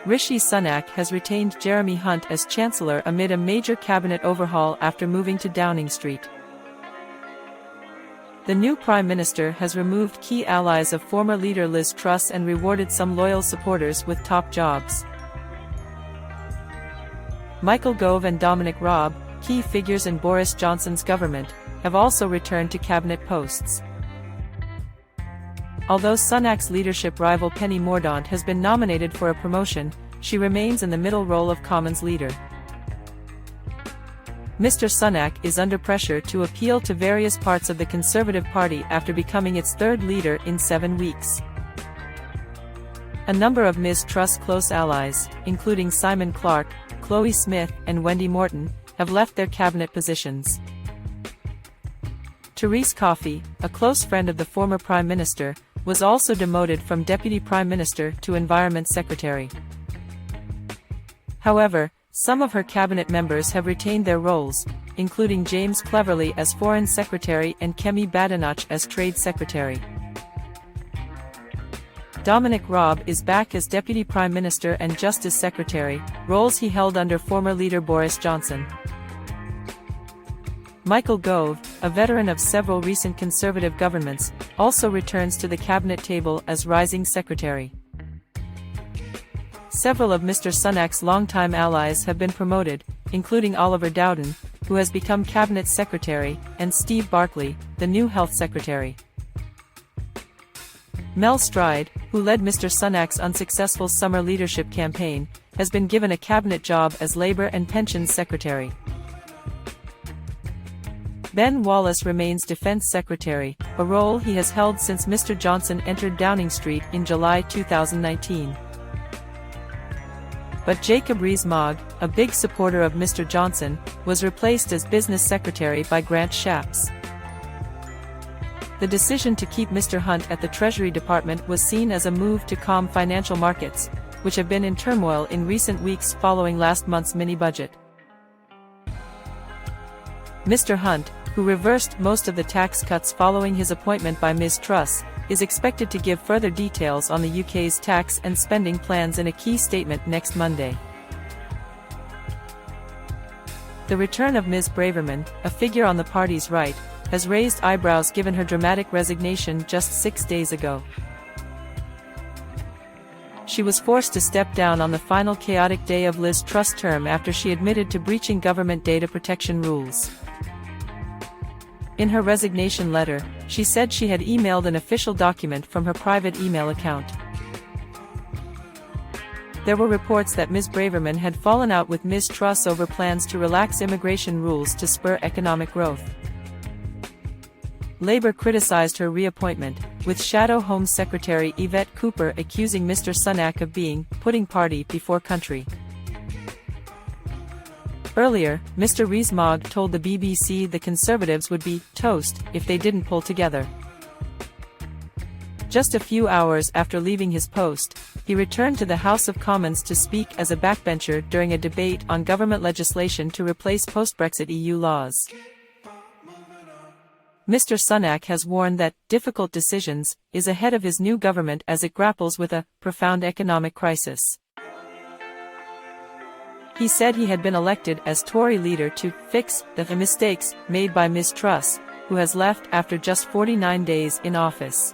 Rishi Sunak has retained Jeremy Hunt as Chancellor amid a major cabinet overhaul after moving to Downing Street. The new Prime Minister has removed key allies of former leader Liz Truss and rewarded some loyal supporters with top jobs. Michael Gove and Dominic Raab, key figures in Boris Johnson's government, have also returned to cabinet posts. Although Sunak's leadership rival Penny Mordaunt has been nominated for a promotion, she remains in the middle role of Commons leader. Mr. Sunak is under pressure to appeal to various parts of the Conservative Party after becoming its third leader in 7 weeks. A number of Ms. Truss' close allies, including Simon Clarke, Chloe Smith and Wendy Morton, have left their cabinet positions. Therese Coffey, a close friend of the former Prime Minister, was also demoted from Deputy Prime Minister to Environment Secretary. However, some of her cabinet members have retained their roles, including James Cleverly as Foreign Secretary and Kemi Badenoch as Trade Secretary. Dominic Raab is back as Deputy Prime Minister and Justice Secretary, roles he held under former leader Boris Johnson. Michael Gove, a veteran of several recent Conservative governments, also returns to the cabinet table as Rising Secretary. Several of Mr. Sunak's longtime allies have been promoted, including Oliver Dowden, who has become Cabinet Secretary, and Steve Barclay, the new Health Secretary. Mel Stride, who led Mr. Sunak's unsuccessful summer leadership campaign, has been given a cabinet job as Labour and Pensions Secretary. Ben Wallace remains Defence Secretary, a role he has held since Mr. Johnson entered Downing Street in July 2019. But Jacob Rees-Mogg, a big supporter of Mr. Johnson, was replaced as Business Secretary by Grant Shapps. The decision to keep Mr. Hunt at the Treasury Department was seen as a move to calm financial markets, which have been in turmoil in recent weeks following last month's mini-budget. Mr. Hunt, who reversed most of the tax cuts following his appointment by Ms. Truss, is expected to give further details on the UK's tax and spending plans in a key statement next Monday. The return of Ms. Braverman, a figure on the party's right, has raised eyebrows given her dramatic resignation just 6 days ago. She was forced to step down on the final chaotic day of Liz Truss' term after she admitted to breaching government data protection rules. In her resignation letter, she said she had emailed an official document from her private email account. There were reports that Ms. Braverman had fallen out with Ms. Truss over plans to relax immigration rules to spur economic growth. Labour criticised her reappointment, with Shadow Home Secretary Yvette Cooper accusing Mr. Sunak of putting party before country. Earlier, Mr. Rees-Mogg told the BBC the Conservatives would be toast if they didn't pull together. Just a few hours after leaving his post, he returned to the House of Commons to speak as a backbencher during a debate on government legislation to replace post-Brexit EU laws. Mr. Sunak has warned that difficult decisions is ahead of his new government as it grapples with a profound economic crisis. He said he had been elected as Tory leader to fix the mistakes made by Ms. Truss, who has left after just 49 days in office.